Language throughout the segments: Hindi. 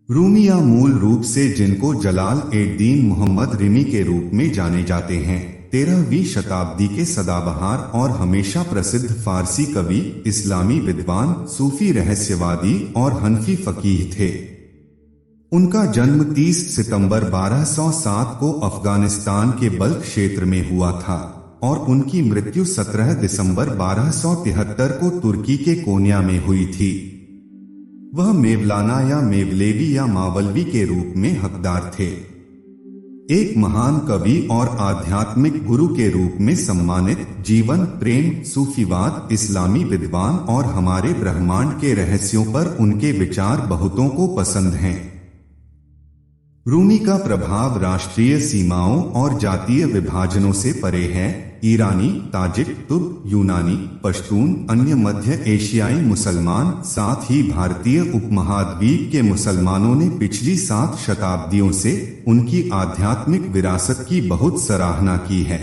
रूमिया मूल रूप से जिनको जलाल एड दीन मोहम्मद रिमी के रूप में जाने जाते हैं 13वीं शताब्दी के सदाबहार और हमेशा प्रसिद्ध फारसी कवि, इस्लामी विद्वान, सूफी रहस्यवादी और हनफी फकीह थे। उनका जन्म 30 सितंबर 1207 को अफगानिस्तान के बल्ख क्षेत्र में हुआ था और उनकी मृत्यु 17 दिसंबर 1273 को तुर्की के कोन्या में हुई थी। वह मेवलाना या मेवलेवी या मावलवी के रूप में हकदार थे। एक महान कवि और आध्यात्मिक गुरु के रूप में सम्मानित, जीवन, प्रेम, सूफीवाद, इस्लामी विद्वान और हमारे ब्रह्मांड के रहस्यों पर उनके विचार बहुतों को पसंद हैं। रूमी का प्रभाव राष्ट्रीय सीमाओं और जातीय विभाजनों से परे है। ईरानी, ताजिक, तुर्क, यूनानी, पश्तून, अन्य मध्य एशियाई मुसलमान, साथ ही भारतीय उपमहाद्वीप के मुसलमानों ने पिछली 7 शताब्दियों से उनकी आध्यात्मिक विरासत की बहुत सराहना की है।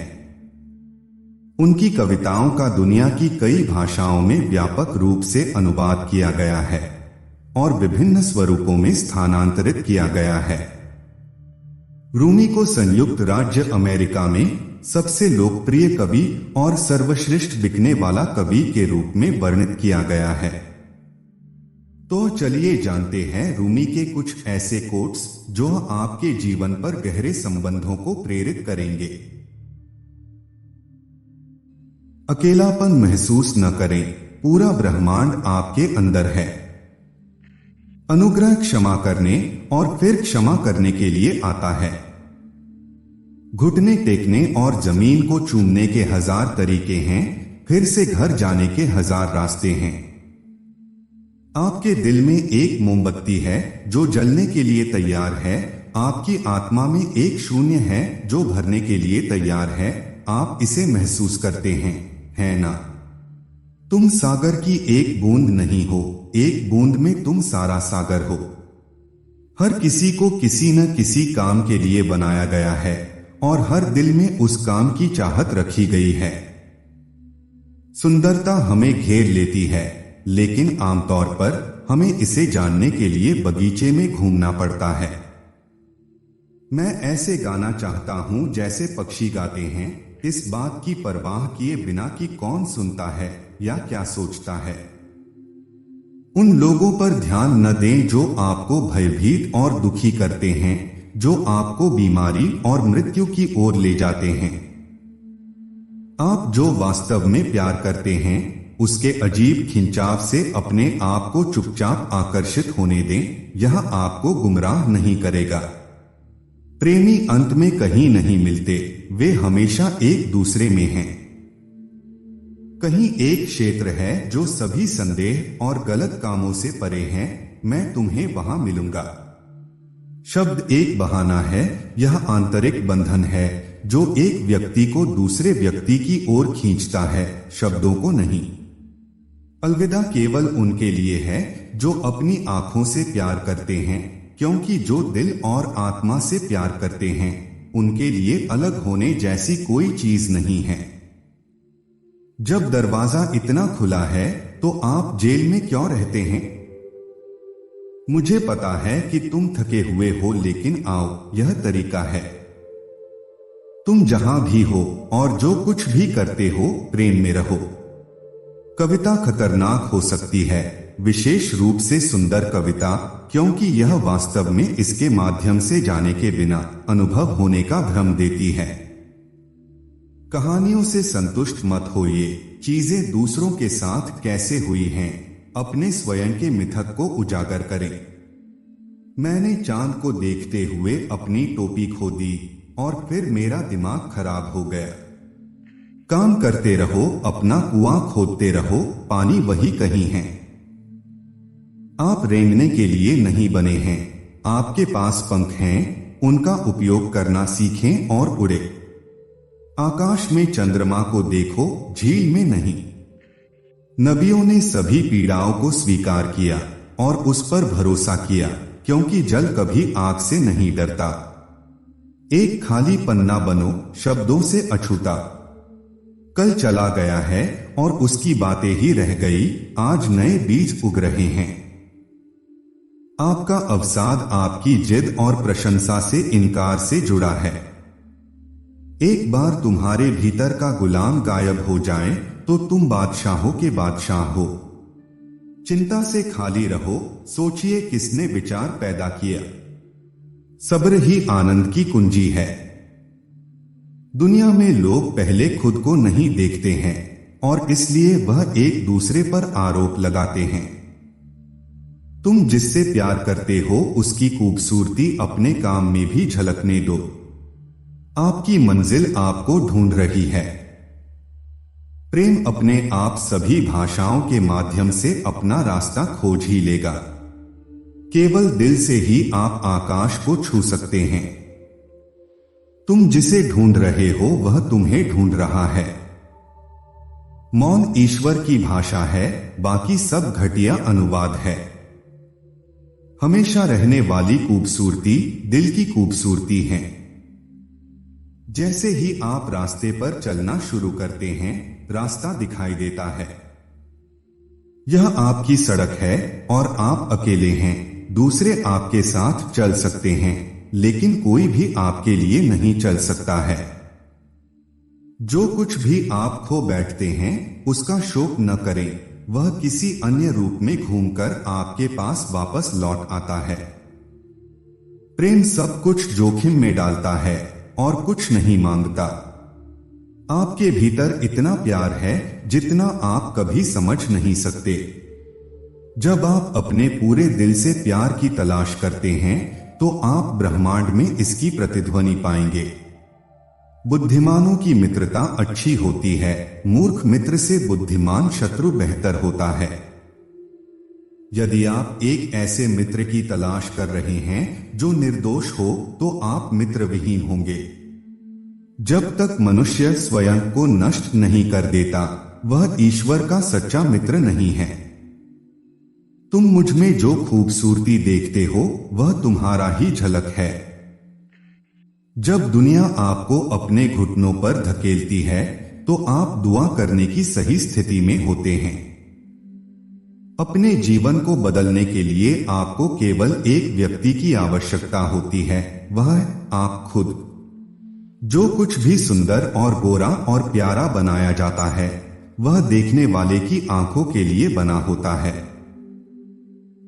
उनकी कविताओं का दुनिया की कई भाषाओं में व्यापक रूप से अनुवाद किया गया है और विभिन्न स्वरूपों में स्थानांतरित किया गया है। रूमी को संयुक्त राज्य अमेरिका में सबसे लोकप्रिय कवि और सर्वश्रेष्ठ बिकने वाला कवि के रूप में वर्णित किया गया है। तो चलिए जानते हैं रूमी के कुछ ऐसे कोट्स जो आपके जीवन पर गहरे संबंधों को प्रेरित करेंगे। अकेलापन महसूस न करें, पूरा ब्रह्मांड आपके अंदर है। अनुग्रह क्षमा करने और फिर क्षमा करने के लिए आता है। घुटने टेकने और जमीन को चूमने के 1000 तरीके हैं, फिर से घर जाने के 1000 रास्ते हैं। आपके दिल में एक मोमबत्ती है जो जलने के लिए तैयार है। आपकी आत्मा में एक शून्य है जो भरने के लिए तैयार है। आप इसे महसूस करते हैं, है ना? तुम सागर की एक बूंद नहीं हो, एक बूंद में तुम सारा सागर हो। हर किसी को किसी न किसी काम के लिए बनाया गया है और हर दिल में उस काम की चाहत रखी गई है। सुंदरता हमें घेर लेती है, लेकिन आमतौर पर हमें इसे जानने के लिए बगीचे में घूमना पड़ता है। मैं ऐसे गाना चाहता हूं जैसे पक्षी गाते हैं, इस बात की परवाह किए बिना कि कौन सुनता है या क्या सोचता है। उन लोगों पर ध्यान न दें जो आपको भयभीत और दुखी करते हैं, जो आपको बीमारी और मृत्यु की ओर ले जाते हैं। आप जो वास्तव में प्यार करते हैं, उसके अजीब खिंचाव से अपने आप को चुपचाप आकर्षित होने दें। यह आपको गुमराह नहीं करेगा। प्रेमी अंत में कहीं नहीं मिलते, वे हमेशा एक दूसरे में हैं। कहीं एक क्षेत्र है जो सभी संदेह और गलत कामों से परे है। मैं तुम्हें वहां मिलूंगा। शब्द एक बहाना है, यह आंतरिक बंधन है जो एक व्यक्ति को दूसरे व्यक्ति की ओर खींचता है, शब्दों को नहीं। अलविदा केवल उनके लिए है जो अपनी आंखों से प्यार करते हैं, क्योंकि जो दिल और आत्मा से प्यार करते हैं उनके लिए अलग होने जैसी कोई चीज नहीं है। जब दरवाजा इतना खुला है तो आप जेल में क्यों रहते हैं? मुझे पता है कि तुम थके हुए हो, लेकिन आओ, यह तरीका है। तुम जहां भी हो और जो कुछ भी करते हो, प्रेम में रहो। कविता खतरनाक हो सकती है, विशेष रूप से सुंदर कविता, क्योंकि यह वास्तव में इसके माध्यम से जाने के बिना अनुभव होने का भ्रम देती है। कहानियों से संतुष्ट मत होइए। चीजें दूसरों के साथ कैसे हुई हैं, अपने स्वयं के मिथक को उजागर करें। मैंने चांद को देखते हुए अपनी टोपी खो दी और फिर मेरा दिमाग खराब हो गया। काम करते रहो, अपना कुआं खोदते रहो, पानी वही कहीं है। आप रेंगने के लिए नहीं बने हैं। आपके पास पंख हैं, उनका उपयोग करना सीखें और उड़े। आकाश में चंद्रमा को देखो, झील में नहीं। नबियों ने सभी पीड़ाओं को स्वीकार किया और उस पर भरोसा किया, क्योंकि जल कभी आग से नहीं डरता। एक खाली पन्ना बनो, शब्दों से अछूता। कल चला गया है और उसकी बातें ही रह गई, आज नए बीज उग रहे हैं। आपका अवसाद आपकी जिद और प्रशंसा से इनकार से जुड़ा है। एक बार तुम्हारे भीतर का गुलाम गायब हो जाए तो तुम बादशाहों के बादशाह हो। चिंता से खाली रहो, सोचिए किसने विचार पैदा किया। सब्र ही आनंद की कुंजी है। दुनिया में लोग पहले खुद को नहीं देखते हैं और इसलिए वह एक दूसरे पर आरोप लगाते हैं। तुम जिससे प्यार करते हो उसकी खूबसूरती अपने काम में भी झलकने दो। आपकी मंजिल आपको ढूंढ रही है। प्रेम अपने आप सभी भाषाओं के माध्यम से अपना रास्ता खोज ही लेगा। केवल दिल से ही आप आकाश को छू सकते हैं। तुम जिसे ढूंढ रहे हो वह तुम्हें ढूंढ रहा है। मौन ईश्वर की भाषा है, बाकी सब घटिया अनुवाद है। हमेशा रहने वाली खूबसूरती दिल की खूबसूरती है। जैसे ही आप रास्ते पर चलना शुरू करते हैं, रास्ता दिखाई देता है। यह आपकी सड़क है और आप अकेले हैं। दूसरे आपके साथ चल सकते हैं, लेकिन कोई भी आपके लिए नहीं चल सकता है। जो कुछ भी आप खो बैठते हैं उसका शोक न करें, वह किसी अन्य रूप में घूमकर आपके पास वापस लौट आता है। प्रेम सब कुछ जोखिम में डालता है और कुछ नहीं मांगता। आपके भीतर इतना प्यार है जितना आप कभी समझ नहीं सकते। जब आप अपने पूरे दिल से प्यार की तलाश करते हैं तो आप ब्रह्मांड में इसकी प्रतिध्वनि पाएंगे। बुद्धिमानों की मित्रता अच्छी होती है, मूर्ख मित्र से बुद्धिमान शत्रु बेहतर होता है। यदि आप एक ऐसे मित्र की तलाश कर रहे हैं जो निर्दोष हो तो आप मित्रविहीन होंगे। जब तक मनुष्य स्वयं को नष्ट नहीं कर देता, वह ईश्वर का सच्चा मित्र नहीं है। तुम मुझ में जो खूबसूरती देखते हो वह तुम्हारा ही झलक है। जब दुनिया आपको अपने घुटनों पर धकेलती है तो आप दुआ करने की सही स्थिति में होते हैं। अपने जीवन को बदलने के लिए आपको केवल एक व्यक्ति की आवश्यकता होती है, वह है आप खुद। जो कुछ भी सुंदर और गोरा और प्यारा बनाया जाता है वह देखने वाले की आंखों के लिए बना होता है।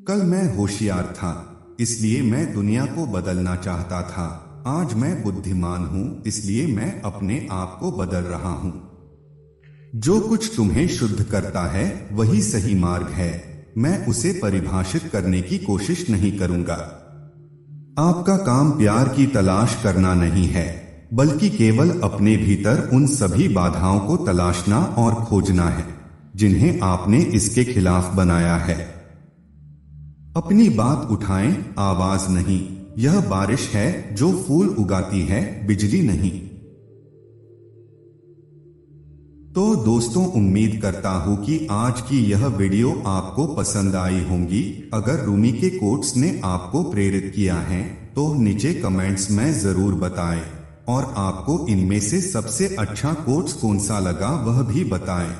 कल मैं होशियार था, इसलिए मैं दुनिया को बदलना चाहता था। आज मैं बुद्धिमान हूं, इसलिए मैं अपने आप को बदल रहा हूं। जो कुछ तुम्हें शुद्ध करता है वही सही मार्ग है। मैं उसे परिभाषित करने की कोशिश नहीं करूंगा। आपका काम प्यार की तलाश करना नहीं है, बल्कि केवल अपने भीतर उन सभी बाधाओं को तलाशना और खोजना है जिन्हें आपने इसके खिलाफ बनाया है। अपनी बात उठाएं, आवाज नहीं। यह बारिश है जो फूल उगाती है, बिजली नहीं। तो दोस्तों, उम्मीद करता हूं कि आज की यह वीडियो आपको पसंद आई होंगी। अगर रूमी के कोट्स ने आपको प्रेरित किया है तो नीचे कमेंट्स में जरूर बताएं और आपको इनमें से सबसे अच्छा कोट्स कौन सा लगा वह भी बताएं।